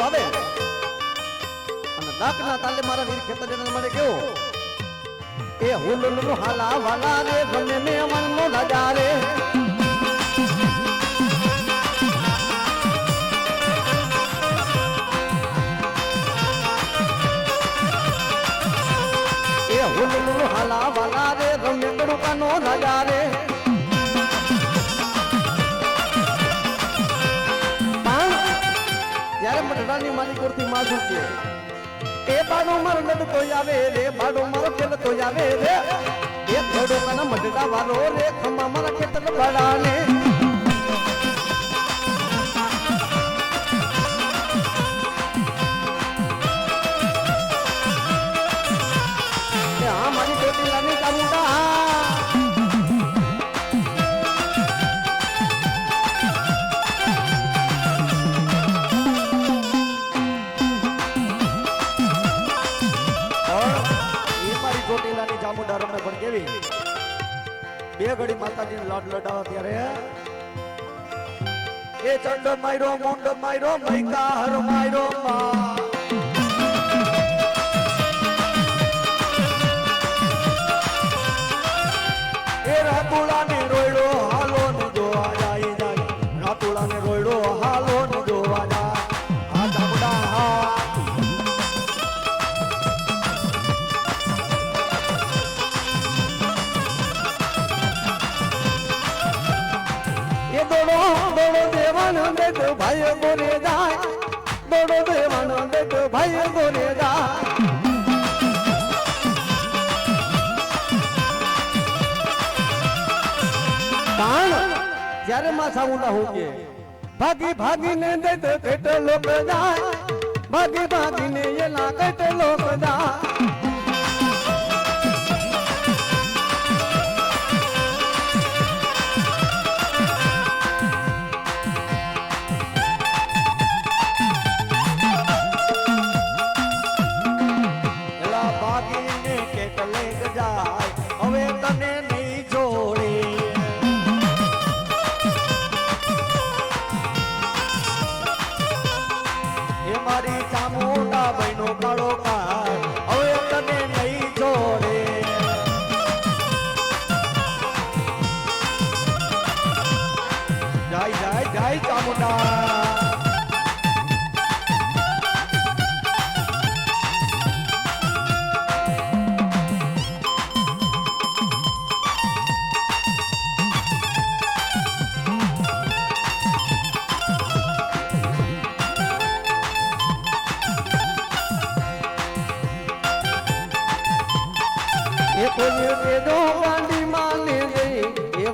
આવે અને ડાકના તાલે મારા વીર ખેતર મને કેવો એ હુલુ હાલા વાલા રે ગમે મે મનનો રાજા રે એ હુલુ હાલા વાલા રે ગમે તડકાનો રાજા રે જ્યારે મઢડાની મારી કોરથી માજુ છે એ બાડો મારો નડ તો આવે રે બાડો મારો ખેલ તો આવે રે એ થોડો કના મઢડા વાળો રે ખમા મારા ખેતર બાડાને એ આ મારી કોટીલાની ચામુંડા ચામુંડા રમે પણ કેવી બે ઘડી માતાજીને લાડ લડાવા ત્યારે એ ચંડ માયરો મુંડ માયરો મૈકા હર માયરો એ રાતુલાને રોયડો હાલો ને જોવા જાય જાય રાતુલાને રોયડો હાલો ને જોવા જાય આ ચામુંડા હા ભાઈ બોરે જાય દોડો દેવાનો દેખો ભાઈ બોરે જાય જ્યારે માથા ઊંડા હોકે ભાગી ભાગીને દે તો કેટ લોક જાય ભાગી ભાગીને એલા કેટ લોક જાય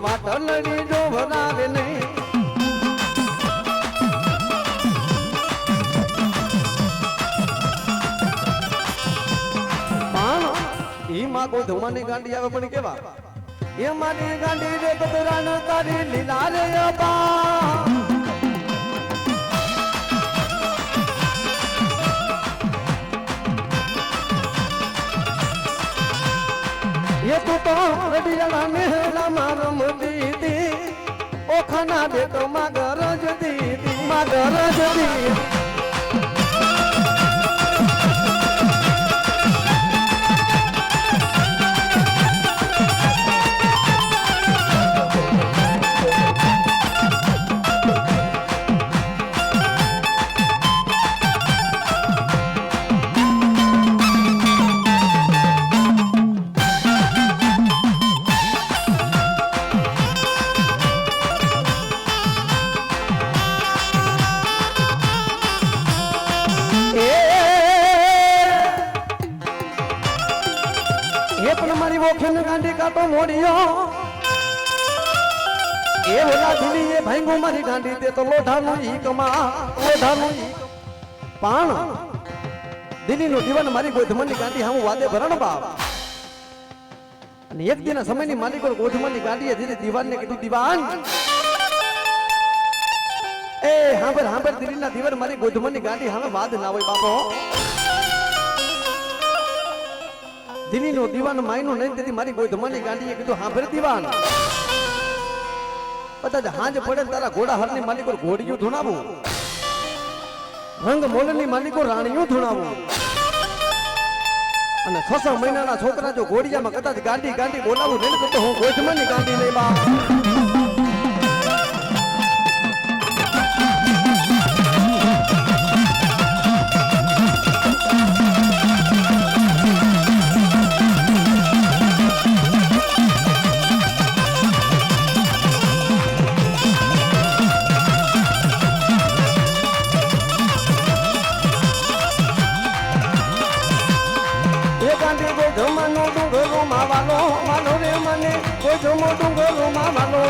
વાટલડી જો ભરાવે નહીં ઈ માં કોઈ ધમાની ગાંડી આવે પણ કેવા એ મારી ગાંડી રે બદરાણ તારી લીલા રે બા ये तो रडियाला नेहला मारम दीदी ओ खाना दे तो मगरज दीदी मगरज दीदी गांधी का तो मोड़ियो ए बोला दिली ये भाईगो मारी गांधी दे तो लोढानु ई कमा लोढानु ई पाण दिली नो जीवन मारी गोधमनी गांधी हम वादे भरण बाप અને એક દિન સમયની માલિકો ગોધમની ગાંડીએ ધીરે દીવાનને કીધું દીવાન એ હાંભર હાંભર દિલીના દીવર મારી ગોધમની ગાંડી હવે વાદ ના હોય બાપો દિલ્હી નો દીવાન માયનો નહીં તેથી મારી ગોધમાની ગાંડીએ કીધું હાંભર દીવાન બધા હાંજ પડે તારા ઘોડા હરની માલિક પર ઘોડીયું ધુણાવું રંગ મોલની માલિકો રાણીઓ ધૂણાવું અને 6 મહિનાના છોકરા જો ઘોડિયામાં કદાચ ગાંડી ગાંડી બોલાવું ને તો હું ગોઠમણની ગાંડી લઈ બા જમવાનો ડુંગરો માવાનો માનો રે મને કોઈ જમો ડુંગરો માવાનો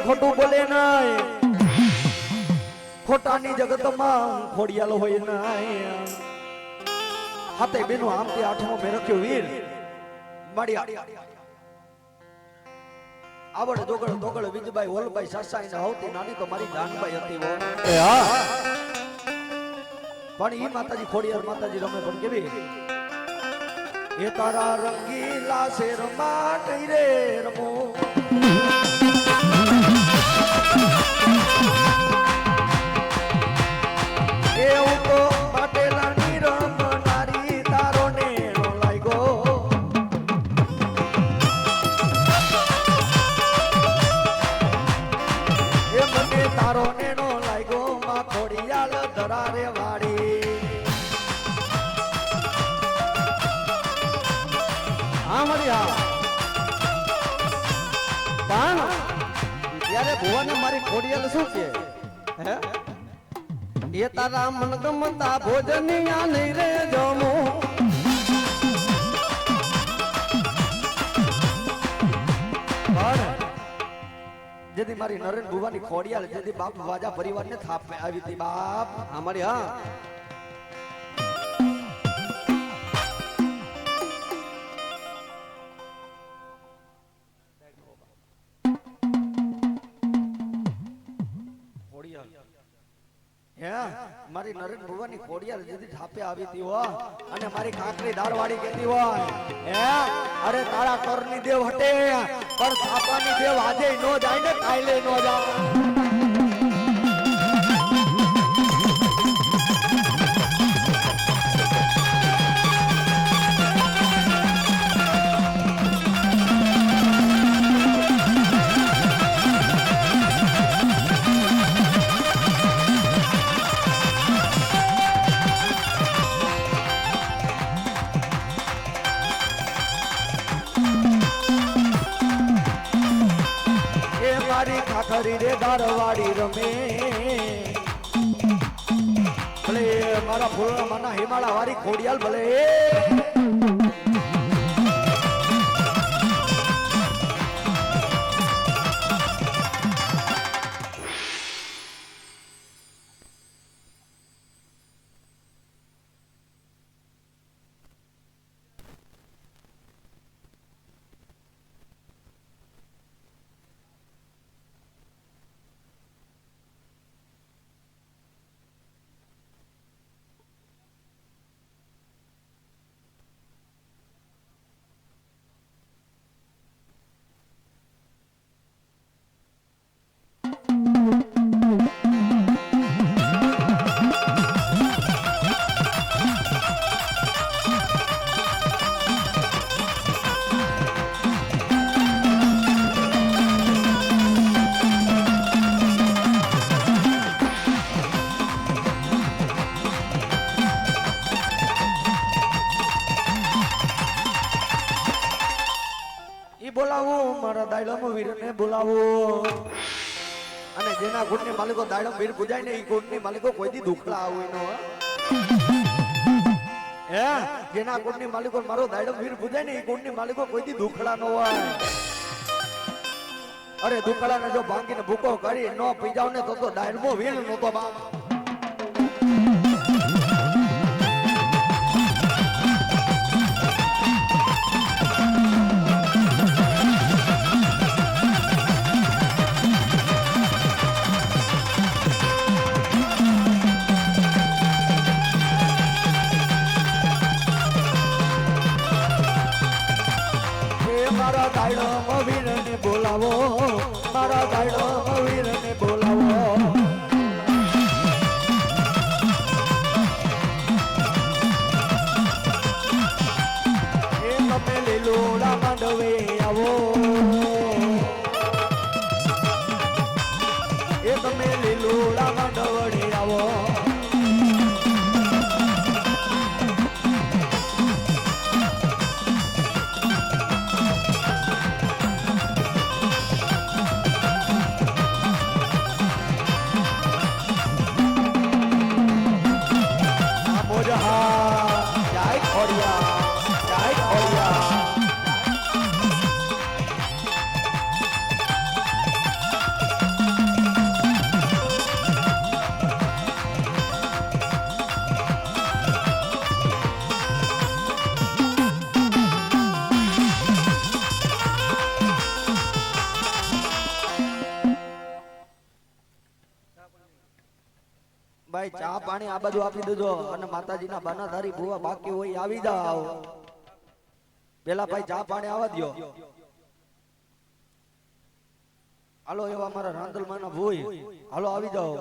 ખોટું બોલે નહીં ખોટાની જગતમાં ખોડિયાલ હોય નહીં હાથે બેનો આમથી આઠમો મે રખ્યો વીર માડિયા આવડ જોગળ તોગળ વિજભાઈ હોલભાઈ સાસાઈ ને હવતી નાની તો મારી જાનભાઈ હતી વો એ હા પણ ઈ માતાજી ખોડિયાર માતાજી રમે પણ કેવી એ તારા રંગીલા શેર માં રે રમો એવું તો પાટેલાની રમનારી તારો નેનો લાગ્યો એ મને તારો નેનો લાગ્યો માં ખોડિયાલ ધરારે વાડી હા મારી હા પણ ત્યારે ભુવાને મારી ખોડિયાલ શું કે હે એ તારા મન ગમતા ભોજનિયા નહીં રે જમો જેથી મારી નરેન ભુવાની ખોડિયાલ જેથી બાપ વાજા પરિવારને થાપ આવી હતી બાપ અમારી હા મારી નરેન ભુવાની ખોડિયાલ જેથી થાપે આવી હતી હો અને મારી કાકરી દાળવાડી કેતી હોય હે અરે તારા કરની દેવ હટે પણ થાપાની દેવ આજે નો જાય ને કાલે નો જાય ખાખરી રે દારવાડી રમે ભલે મારા ફૂલના માના હિમાળા વાળી ખોડિયાલ ભલે બોલાવો મારા દાયલામાં વીરને બોલાવો અને જેના ગુણની માલિકો દાડમ વીર પૂજાય ને એ ગુણની માલિકો કોઈ દી દુખડા આવું ન હોય હે જેના ગુણની માલિકો મારો દાડમ વીર પૂજાય ને એ ગુણની માલિકો કોઈ દી દુખડા ન હોય અરે દુખડા ને જો ભાંગીને ભૂકો કરી ન પી જાવ ને તો દાડમો વીર નતો બાપ મારા દાડમ વીરને બોલાવો મારા દાડમ વીરને બોલાવો એ તમે લીલોડા માંડવે આવો એ તમે લીલોડા માંડવડે આવો ભાઈ ચા પાણી આ બાજુ આપી દેજો અને માતાજીના બાનાધારી ભુવા બાકી હોય આવી જાવ પેલા ભાઈ ચા પાણી આવવા દયો હાલો એવા મારા રાંદલમાના ભૂઈ હાલો આવી જાવ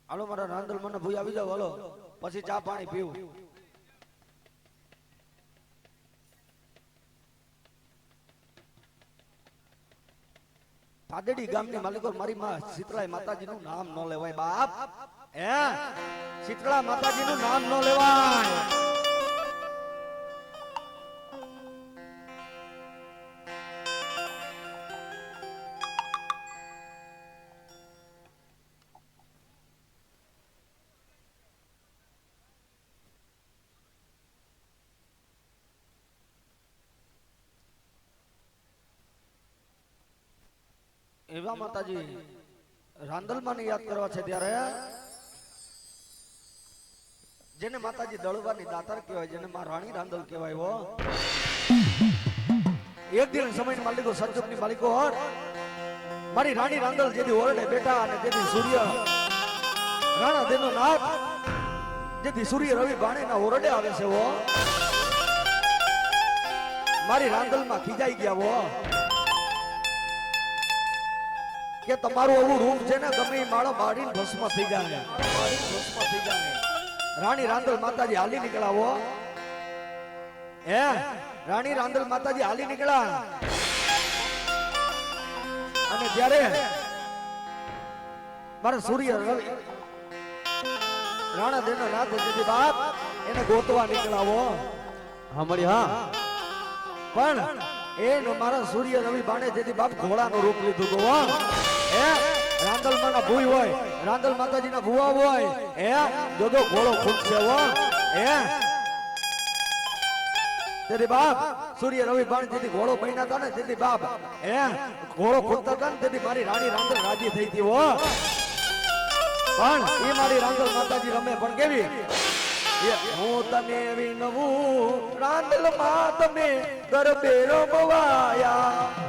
હાલો મારા રાંદલમાના ભૂઈ આવી જાવ હાલો પછી ચા પાણી પીવું પાદડી ગામની માલિકો મારી માં શીતળા માતાજીનું નામ ન લેવાય બાપ હે શીતળા માતાજીનું નામ ન લેવાય એવા માતાજી રાંદલમાં યાદ કરવા છે ત્યારે જેને માતાજી દળવાની દાતાર કહેવાય જેને માં રાણી રાંદલ કહેવાય હો એક દિન સમય માલિકો સંજોગની માલિકો હોર મારી રાણી રાંદલ જેથી ઓરડે બેઠા અને જેથી સૂર્ય રાણા દેનો નાથ જેથી સૂર્ય રવિ બાણેના ઓરડે આવે છે હો મારી રાંદલમાં ખીજાઈ ગયા હો કે તમારું એવું રૂપ છે ને ગમે માળો બાળીને ભસ્મ થઈ જાય રાણી રાંદલ માતાજી હાલી નીકળાવો હે રાણી રાંદલ માતાજી હાલી નીકળ્યા અને જ્યારે મારા સૂર્ય રવિ રાણા દેનો નાથ દીદી બાપ એને ગોતવા નીકળાવો સાંભળી હા પણ એનો મારા સૂર્ય રવિ બાણે જેથી બાપ ઘોડાનું રૂપ લીધું તો રાંદલમાના ભૂઈ હોય રાંદલ માતાજીના ભુવા હોય જોજો ઘોડો ખૂટશે હો તેથી બાપ સૂર્ય રવિ બાણ જેથી ઘોડો બન્યા હતા ને તેથી બાપ ઘોડો ખૂટતા હતા ને તેથી મારી રાણી રાંદલ રાજી થઈ હતી હો પણ એ મારી રાંદલ માતાજી રમે પણ કેવી હું તને વિનવું રાંદલ માં તમે ગરબે રમવાયા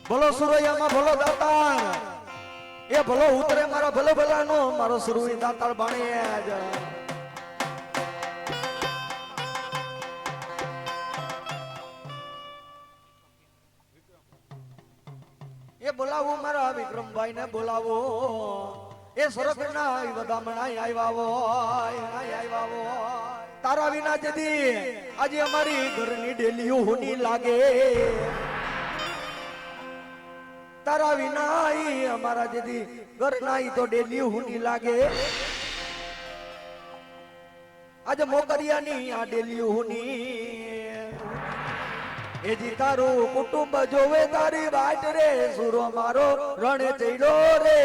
ભલો સુરૈયામાં ભલો દાતાર એ ભલો ઉતરે મારા ભલો ભલાનો મારો સુરવી દાતાર બાણે એ બોલાવો મારા વિક્રમભાઈ ને બોલાવો એ સરગના વધામણા આવ્યા તારા વિના જદી આજે અમારી ઘરની ડેલીઓ હોની લાગે તારા વિના ઈ અમારા જેથી ઘર ના ઈ તો ડેલી હુંડી લાગે આજે મોકરિયાની આ ડેલી હુની એજી તારું કુટુંબ જોવે તારી વાટ રે સુરો મારો રણે ચડ્યો રે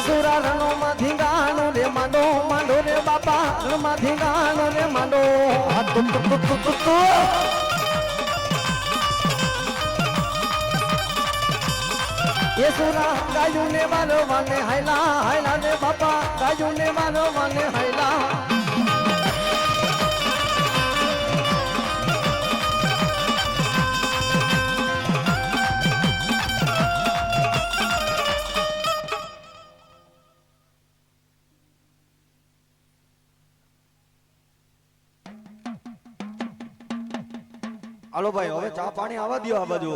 સુરા રણો માં ધીંગાણું રે માંડો માંડો રે બાપા રણ માં ધીંગાણું રે માંડો એ સુરા ગાયું ને મારો વાને હાયલા હાયલા રે બાપા ગાયું ને મારો વાને હાયલા હાલો ભાઈ હવે ચા પાણી આવવા દો આ બાજુ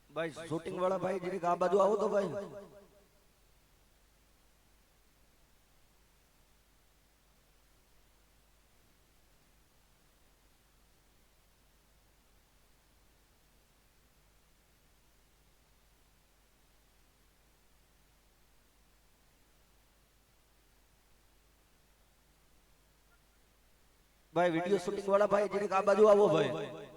ભાઈ શૂટિંગ વાળા ભાઈ જીરીક આ બાજુ આવો તો ભાઈ ભાઈ વિડિયો શૂટિંગ વાળા ભાઈ જીરીક આ બાજુ આવો ભાઈ